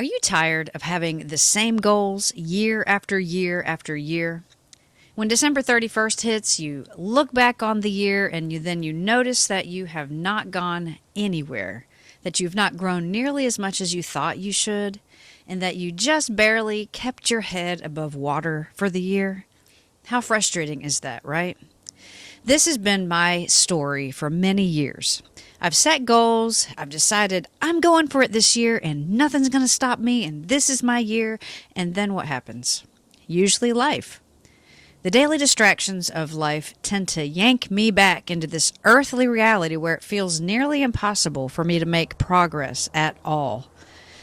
Are you tired of having the same goals year after year after year? When December 31st hits, you look back on the year and you notice that you have not gone anywhere, that you've not grown nearly as much as you thought you should, and that you just barely kept your head above water for the year. How frustrating is that, right? This has been my story for many years. I've set goals, I've decided I'm going for it this year and nothing's going to stop me and this is my year, and then what happens? Usually life. The daily distractions of life tend to yank me back into this earthly reality where it feels nearly impossible for me to make progress at all.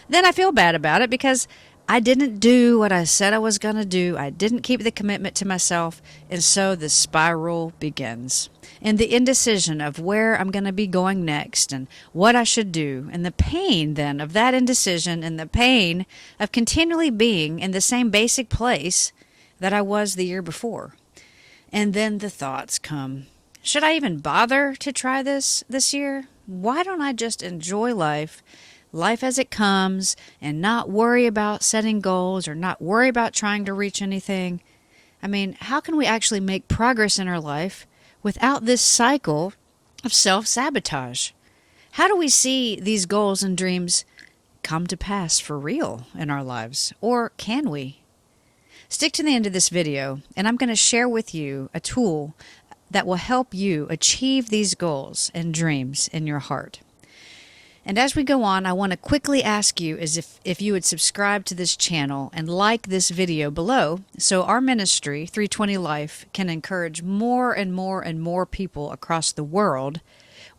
Then I feel bad about it because I didn't do what I said I was going to do. I didn't keep the commitment to myself, and so the spiral begins. And the indecision of where I'm going to be going next and what I should do, and the pain then of that indecision and the pain of continually being in the same basic place that I was the year before. And then the thoughts come, should I even bother to try this year? Why don't I just enjoy life as it comes, and not worry about setting goals or not worry about trying to reach anything? I mean, how can we actually make progress in our life without this cycle of self-sabotage? How do we see these goals and dreams come to pass for real in our lives? Or can we? Stick to the end of this video, and I'm going to share with you a tool that will help you achieve these goals and dreams in your heart. And as we go on, I want to quickly ask you if you would subscribe to this channel and like this video below, so our ministry, 320 Life, can encourage more and more and more people across the world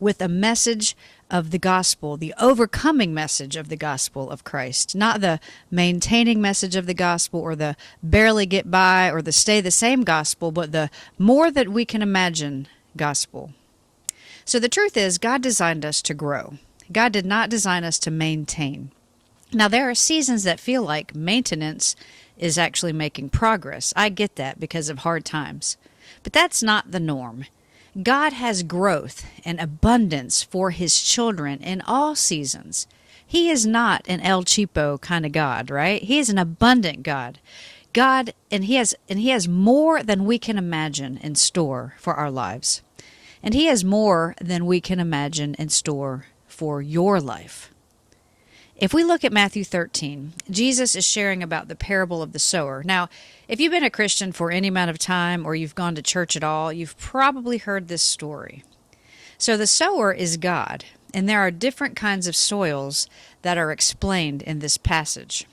with a message of the gospel, the overcoming message of the gospel of Christ, not the maintaining message of the gospel or the barely get by or the stay the same gospel, but the more that we can imagine gospel. So the truth is, God designed us to grow. God did not design us to maintain. Now, there are seasons that feel like maintenance is actually making progress. I get that because of hard times. But that's not the norm. God has growth and abundance for His children in all seasons. He is not an El Cheapo kind of God, right? He is an abundant God. And He has more than we can imagine in store for our lives. And He has more than we can imagine in store for your life. If we look at Matthew 13, Jesus is sharing about the parable of the sower. Now, if you've been a Christian for any amount of time or you've gone to church at all, you've probably heard this story. So the sower is God, and there are different kinds of soils that are explained in this passage.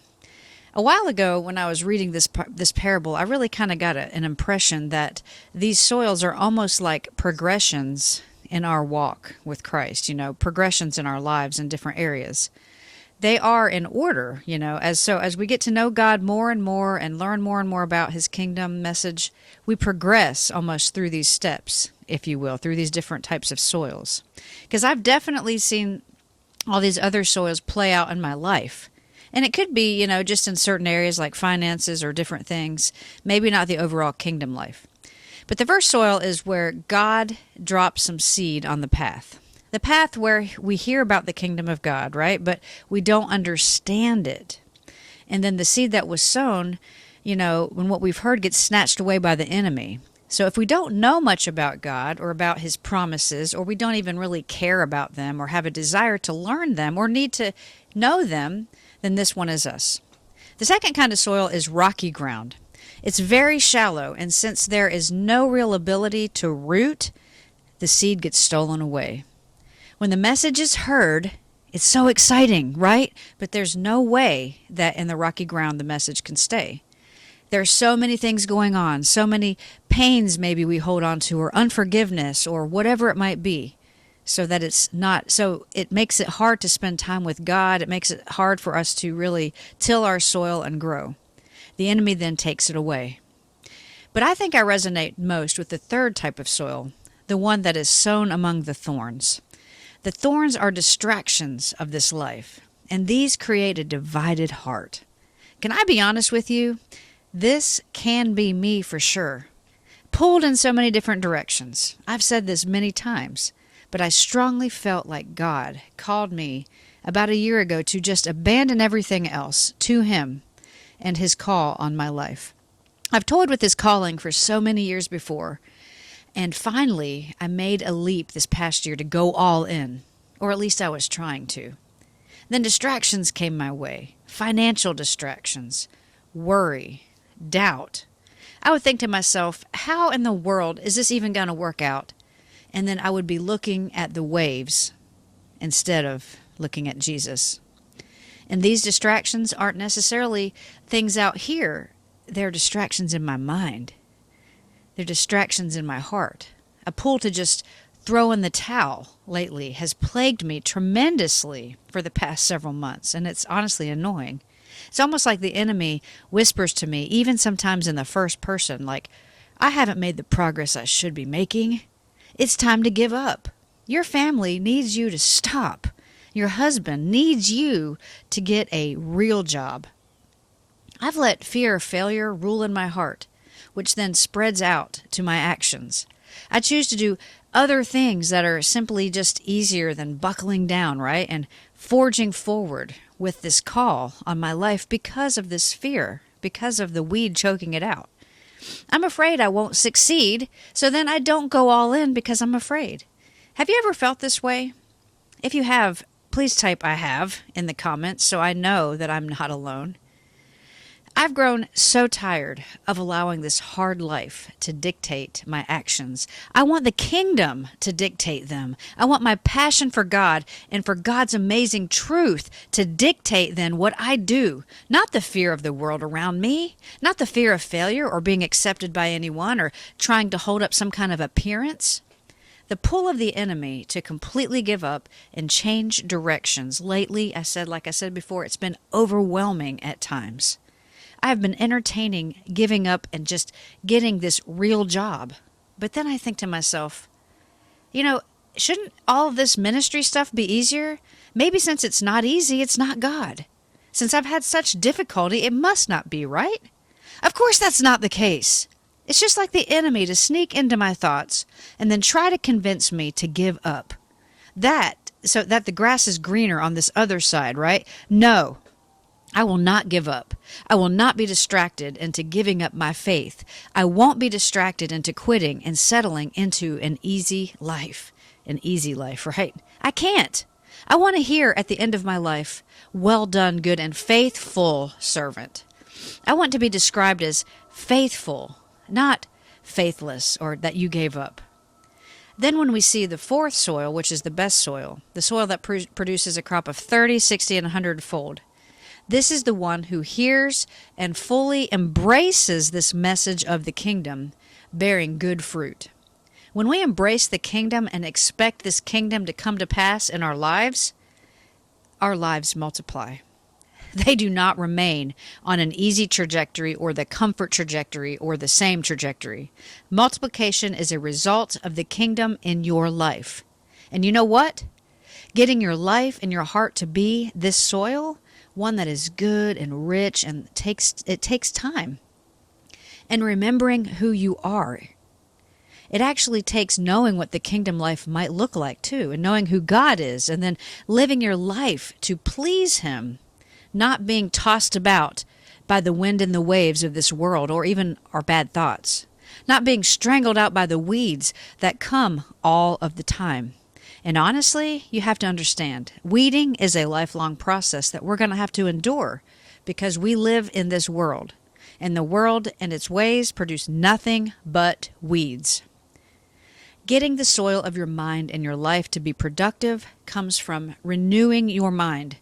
A while ago, when I was reading this parable, I really kind of got an impression that these soils are almost like progressions in our walk with Christ, progressions in our lives in different areas. They are in order, as we get to know God more and more and learn more and more about His kingdom message, we progress almost through these steps, if you will, through these different types of soils. Because I've definitely seen all these other soils play out in my life. And it could be, just in certain areas like finances or different things, maybe not the overall kingdom life. But the first soil is where God drops some seed on the path. The path where we hear about the kingdom of God, right? But we don't understand it. And then the seed that was sown, when what we've heard gets snatched away by the enemy. So if we don't know much about God or about His promises, or we don't even really care about them or have a desire to learn them or need to know them, then this one is us. The second kind of soil is rocky ground. It's very shallow, and since there is no real ability to root, the seed gets stolen away. When the message is heard, it's so exciting, right? But there's no way that in the rocky ground the message can stay. There are so many things going on, so many pains maybe we hold on to, or unforgiveness, or whatever it might be, so it makes it hard to spend time with God. It makes it hard for us to really till our soil and grow. The enemy then takes it away. But I think I resonate most with the third type of soil, the one that is sown among the thorns. The thorns are distractions of this life, and these create a divided heart. Can I be honest with you? This can be me for sure. Pulled in so many different directions. I've said this many times, but I strongly felt like God called me about a year ago to just abandon everything else to Him and His call on my life. I've toyed with His calling for so many years before, and finally I made a leap this past year to go all in, or at least I was trying to. Then distractions came my way, financial distractions, worry, doubt. I would think to myself, how in the world is this even going to work out? And then I would be looking at the waves instead of looking at Jesus. And these distractions aren't necessarily things out here. They're distractions in my mind. They're distractions in my heart. A pull to just throw in the towel lately has plagued me tremendously for the past several months, and it's honestly annoying. It's almost like the enemy whispers to me, even sometimes in the first person, like, I haven't made the progress I should be making. It's time to give up. Your family needs you to stop. Your husband needs you to get a real job. I've let fear of failure rule in my heart, which then spreads out to my actions. I choose to do other things that are simply just easier than buckling down, right? And forging forward with this call on my life because of this fear, because of the weed choking it out. I'm afraid I won't succeed, so then I don't go all in because I'm afraid. Have you ever felt this way? If you have, please type I have in the comments so I know that I'm not alone. I've grown so tired of allowing this hard life to dictate my actions. I want the kingdom to dictate them. I want my passion for God and for God's amazing truth to dictate then what I do, not the fear of the world around me, not the fear of failure or being accepted by anyone or trying to hold up some kind of appearance. The pull of the enemy to completely give up and change directions lately, like I said before, it's been overwhelming at times. I've been entertaining giving up and just getting this real job. But then I think to myself, shouldn't all of this ministry stuff be easier? Maybe since it's not easy, it's not God. Since I've had such difficulty, it must not be, right? Of course that's not the case. It's just like the enemy to sneak into my thoughts and then try to convince me to give up. So that the grass is greener on this other side, right? No. I will not give up. I will not be distracted into giving up my faith. I won't be distracted into quitting and settling into an easy life. An easy life, right? I can't. I want to hear at the end of my life, well done, good and faithful servant. I want to be described as faithful, not faithless or that you gave up. Then when we see the fourth soil, which is the best soil, the soil that produces a crop of 30, 60, and 100-fold, this is the one who hears and fully embraces this message of the kingdom, bearing good fruit. When we embrace the kingdom and expect this kingdom to come to pass in our lives multiply. They do not remain on an easy trajectory or the comfort trajectory or the same trajectory. Multiplication is a result of the kingdom in your life. And you know what? Getting your life and your heart to be this soil, one that is good and rich, and it takes time. And remembering who you are. It actually takes knowing what the kingdom life might look like too, and knowing who God is, and then living your life to please Him, not being tossed about by the wind and the waves of this world or even our bad thoughts, not being strangled out by the weeds that come all of the time. And honestly, you have to understand, weeding is a lifelong process that we're going to have to endure because we live in this world, and the world and its ways produce nothing but weeds. Getting the soil of your mind and your life to be productive comes from renewing your mind.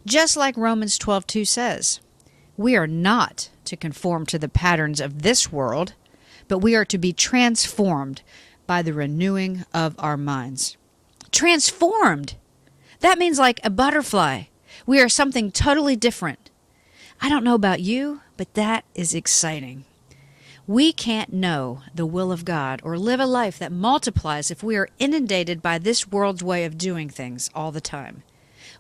Just like Romans 12:2 says, we are not to conform to the patterns of this world, but we are to be transformed by the renewing of our minds. Transformed. That means like a butterfly. We are something totally different. I don't know about you, but that is exciting. We can't know the will of God or live a life that multiplies if we are inundated by this world's way of doing things all the time.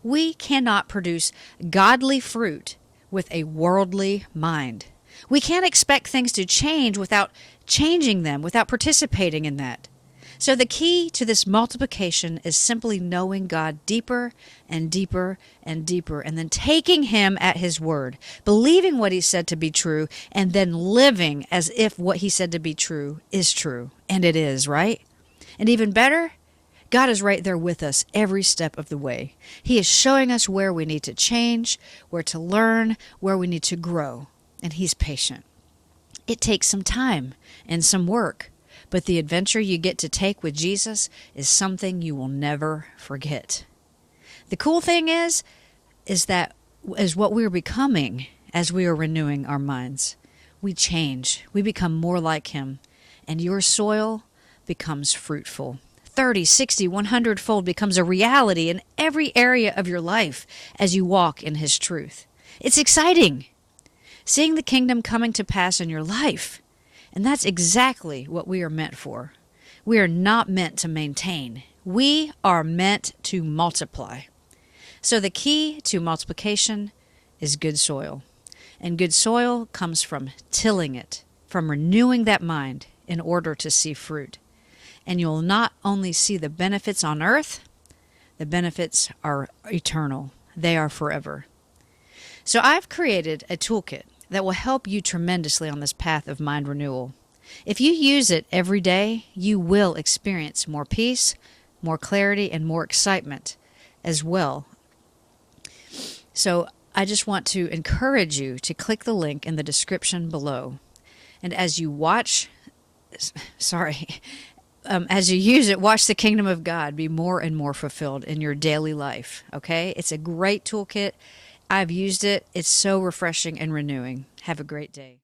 We cannot produce godly fruit with a worldly mind. We can't expect things to change without changing them, without participating in that. So the key to this multiplication is simply knowing God deeper and deeper and deeper, and then taking him at his word, believing what he said to be true, and then living as if what he said to be true is true. And it is, right? And even better, God is right there with us every step of the way. He is showing us where we need to change, where to learn, where we need to grow. And he's patient. It takes some time and some work, but the adventure you get to take with Jesus is something you will never forget. The cool thing is that is what we're becoming as we are renewing our minds. We change. We become more like him, and your soil becomes fruitful. 30, 60, 100-fold becomes a reality in every area of your life as you walk in his truth. It's exciting, seeing the kingdom coming to pass in your life. And that's exactly what we are meant for. We are not meant to maintain. We are meant to multiply. So the key to multiplication is good soil. And good soil comes from tilling it, from renewing that mind in order to see fruit. And you'll not only see the benefits on earth, the benefits are eternal. They are forever. So I've created a toolkit that will help you tremendously on this path of mind renewal. If you use it every day, you will experience more peace, more clarity, and more excitement as well. So I just want to encourage you to click the link in the description below. And as you as you use it, watch the kingdom of God be more and more fulfilled in your daily life. Okay? It's a great toolkit. I've used it. It's so refreshing and renewing. Have a great day.